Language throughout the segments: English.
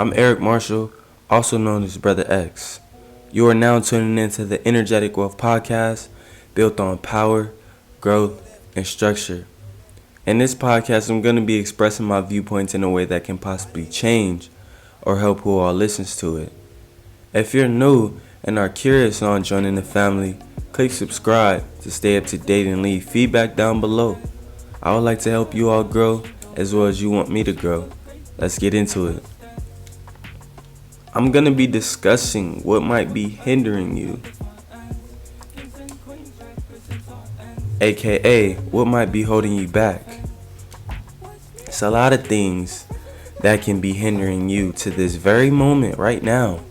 I'm Eric Marshall, also known as Brother X. You are now tuning into the Energetic Wealth Podcast, built on power, growth, and structure. In this podcast, I'm going to be expressing my viewpoints in a way that can possibly change or help who all listens to it. If you're new and are curious on joining the family, click subscribe to stay up to date and leave feedback down below. I would like to help you all grow as well as you want me to grow. Let's get into it. I'm going to be discussing what might be hindering you, aka what might be holding you back. It's a lot of things that can be hindering you to this very moment right now.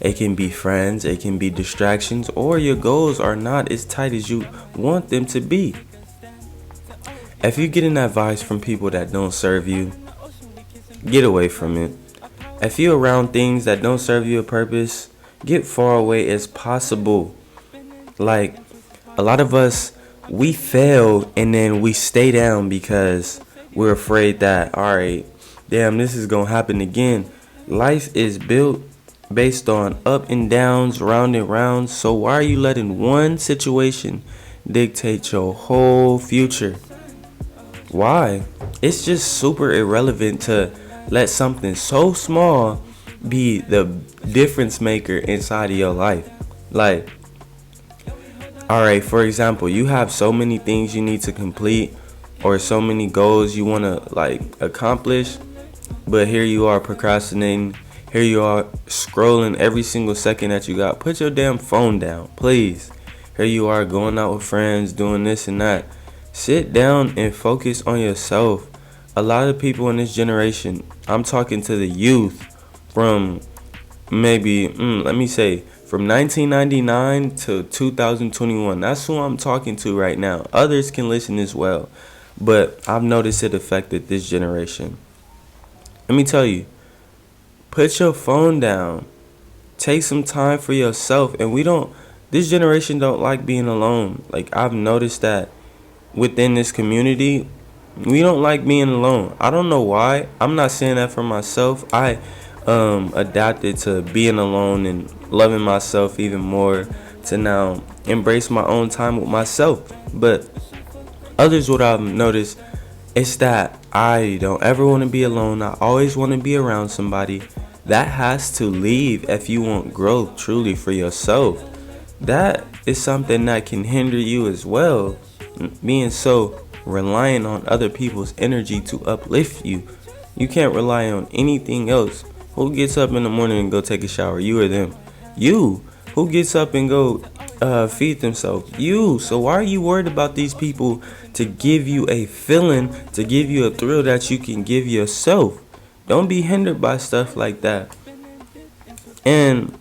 It can be friends, it can be distractions, or your goals are not as tight as you want them to be. If you're getting advice from people that don't serve you, get away from it. If you're around things that don't serve you a purpose, get far away as possible. Like, a lot of us, we fail and then we stay down because we're afraid that, alright, damn, this is going to happen again. Life is built based on up and downs, round and round. So why are you letting one situation dictate your whole future? Why? It's just super irrelevant to let something so small be the difference maker inside of your life. Like, alright, for example, you have so many things you need to complete or so many goals you want to accomplish, but here you are procrastinating. Here you are scrolling every single second that you got. Put your damn phone down, please. Here you are going out with friends, doing this and that. Sit down and focus on yourself. A lot of people in this generation, I'm talking to the youth from maybe, from 1999 to 2021. That's who I'm talking to right now. Others can listen as well, but I've noticed it affected this generation. Let me tell you, put your phone down. Take some time for yourself. And this generation don't like being alone. Like, I've noticed that within this community, we don't like being alone. I don't know why. I'm not saying that for myself. I adapted to being alone and loving myself even more to now embrace my own time with myself. But others, what I've noticed is that I don't ever want to be alone. I always want to be around somebody. That has to leave if you want growth truly for yourself. That is something that can hinder you as well. Being so reliant on other people's energy to uplift you. You can't rely on anything else. Who gets up in the morning and go take a shower? You or them? You. Who gets up and go feed themselves? You. So why are you worried about these people to give you a feeling, to give you a thrill that you can give yourself? Don't be hindered by stuff like that. And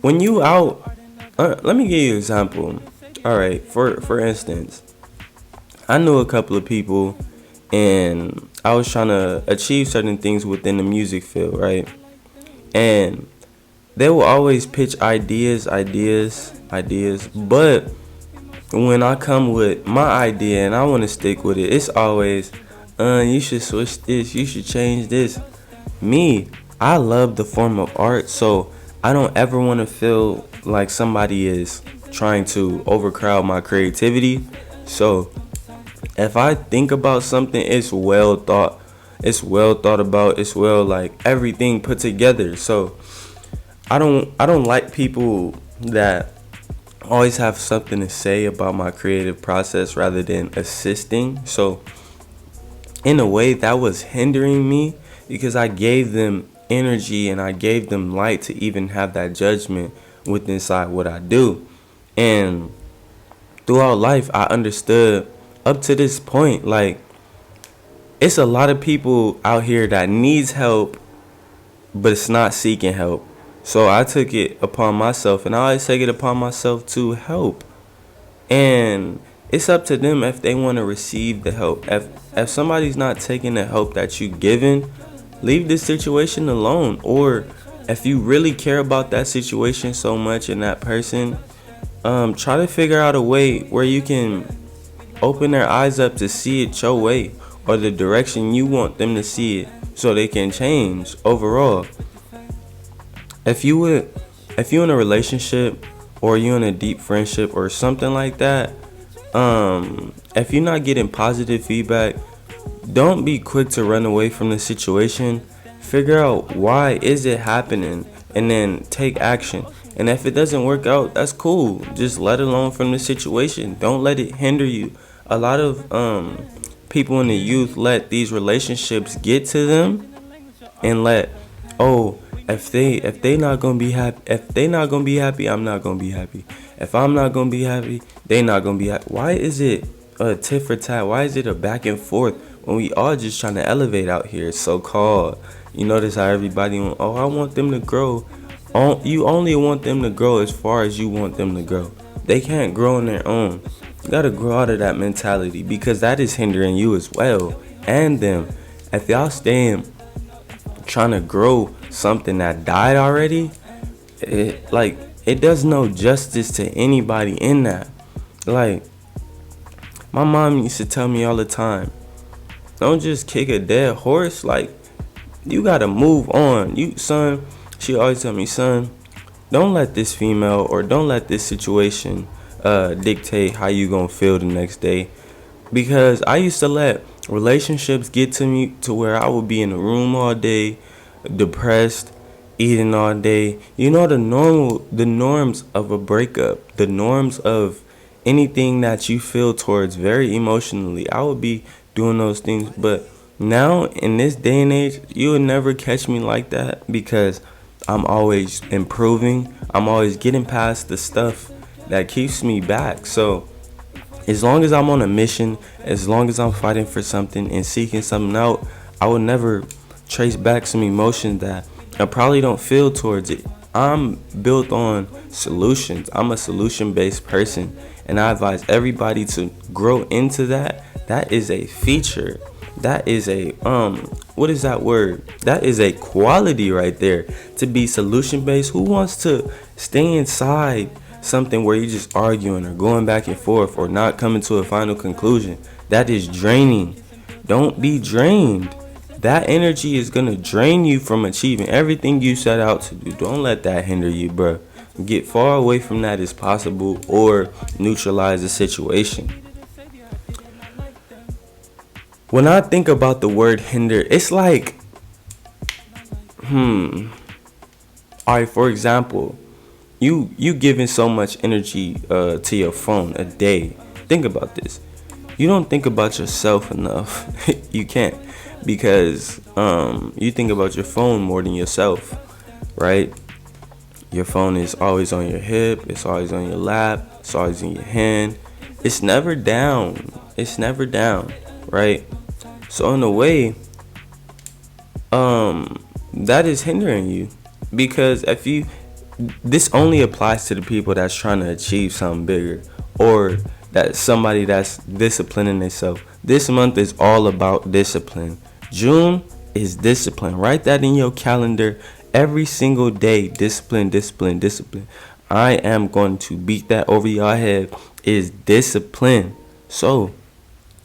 when you out, let me give you an example. Alright, for instance, I knew a couple of people and I was trying to achieve certain things within the music field, right? And they will always pitch ideas, but when I come with my idea and I want to stick with it, it's always, you should switch this, you should change this. Me, I love the form of art, so I don't ever want to feel like somebody is trying to overcrowd my creativity. So if I think about something, it's well thought about, it's well everything put together. So I don't like people that always have something to say about my creative process rather than assisting. So in a way, that was hindering me because I gave them energy and I gave them light to even have that judgment within inside what I do. And throughout life, I understood up to this point, it's a lot of people out here that needs help, but it's not seeking help. So I took it upon myself, and I always take it upon myself to help. And it's up to them if they want to receive the help. If somebody's not taking the help that you given, leave this situation alone. Or if you really care about that situation so much and that person, try to figure out a way where you can open their eyes up to see it your way, or the direction you want them to see it so they can change overall. If you in a relationship or you in a deep friendship or something like that, if you're not getting positive feedback, don't be quick to run away from the situation. Figure out why is it happening and then take action. And if it doesn't work out, that's cool. Just let alone from the situation. Don't let it hinder you. A lot of people in the youth let these relationships get to them and let, oh, if they not gonna be happy, if they not gonna be happy, I'm not gonna be happy. If I'm not gonna be happy, they not gonna be happy. Why is it a tit for tat? Why is it a back and forth when we all just trying to elevate out here, so called? You notice how everybody want, oh, I want them to grow. You only want them to grow as far as you want them to grow. They can't grow on their own. You gotta grow out of that mentality because that is hindering you as well and them. If y'all staying trying to grow something that died already, it does no justice to anybody in that. Like, my mom used to tell me all the time, don't just kick a dead horse. Like, you gotta move on. She always tell me, son, don't let this female or don't let this situation dictate how you gonna feel the next day. Because I used to let relationships get to me to where I would be in the room all day, depressed, eating all day. You know, the norms of a breakup, the norms of anything that you feel towards very emotionally. I would be doing those things, but now in this day and age, you would never catch me like that because I'm always improving. I'm always getting past the stuff that keeps me back. So as long as I'm on a mission, as long as I'm fighting for something and seeking something out, I will never trace back some emotions that I probably don't feel towards it. I'm built on solutions. I'm a solution-based person, and I advise everybody to grow into that. That is a feature. That is a what is that word? That is a quality right there. To be solution-based. Who wants to stay inside something where you're just arguing or going back and forth or not coming to a final conclusion? That is draining. Don't be drained. That energy is gonna drain you from achieving everything you set out to do. Don't let that hinder you, bro. Get far away from that as possible or neutralize the situation. When I think about the word hinder, it's like, alright, for example, you giving so much energy to your phone a day. Think about this. You don't think about yourself enough. You can't, because you think about your phone more than yourself, right? Your phone is always on your hip, it's always on your lap, it's always in your hand. It's never down. It's never down, right? So in a way, that is hindering you, because this only applies to the people that's trying to achieve something bigger, or that somebody that's disciplining themselves. This month is all about discipline. June is discipline. Write that in your calendar every single day. Discipline, discipline, discipline. I am going to beat that over your head. Is discipline. So,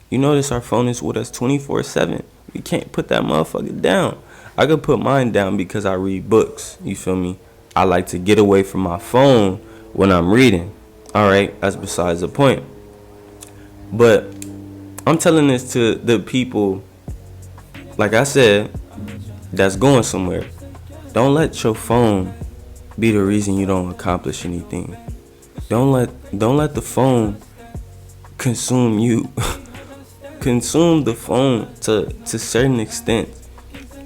you notice our phone is with us 24/7. We can't put that motherfucker down. I could put mine down because I read books. You feel me? I like to get away from my phone when I'm reading. Alright, that's besides the point. But I'm telling this to the people, like I said, that's going somewhere. Don't let your phone be the reason you don't accomplish anything. Don't let the phone consume you. Consume the phone to certain extent.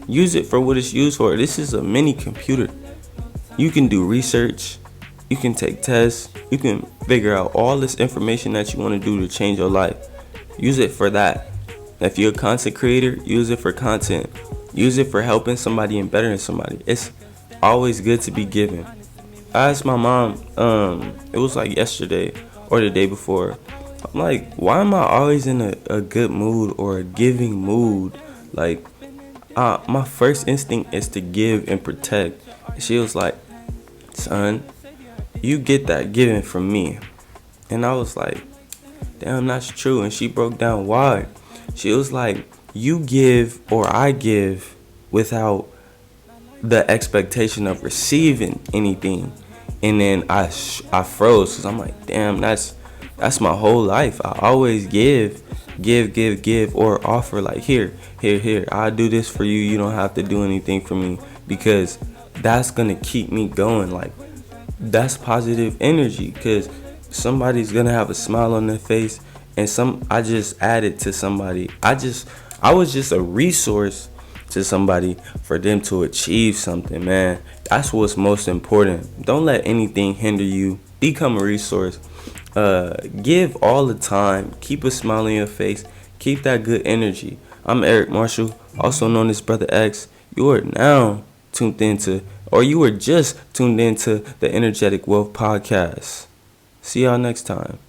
Use it for what it's used for. This is a mini computer. You can do research. You can take tests. You can figure out all this information that you want to do to change your life. Use it for that. If you're a content creator, use it for content. Use it for helping somebody and bettering somebody. It's always good to be given. I asked my mom, it was like yesterday or the day before. I'm like, why am I always in a good mood or a giving mood? Like, my first instinct is to give and protect. She was like, son, you get that giving from me. And I was like, damn, that's true. And she broke down why. She was like, you give or I give without the expectation of receiving anything, and then I froze because I'm like, damn, that's my whole life. I always give, or offer like, here, I'll do this for you. You don't have to do anything for me, because that's gonna keep me going. Like, that's positive energy, because somebody's gonna have a smile on their face, and I just added to somebody. I was just a resource to somebody for them to achieve something, man. That's what's most important. Don't let anything hinder you. Become a resource. Give all the time. Keep a smile on your face. Keep that good energy. I'm Eric Marshall, also known as Brother X. You are now tuned into, or you were just tuned into the Energetic Wealth Podcast. See y'all next time.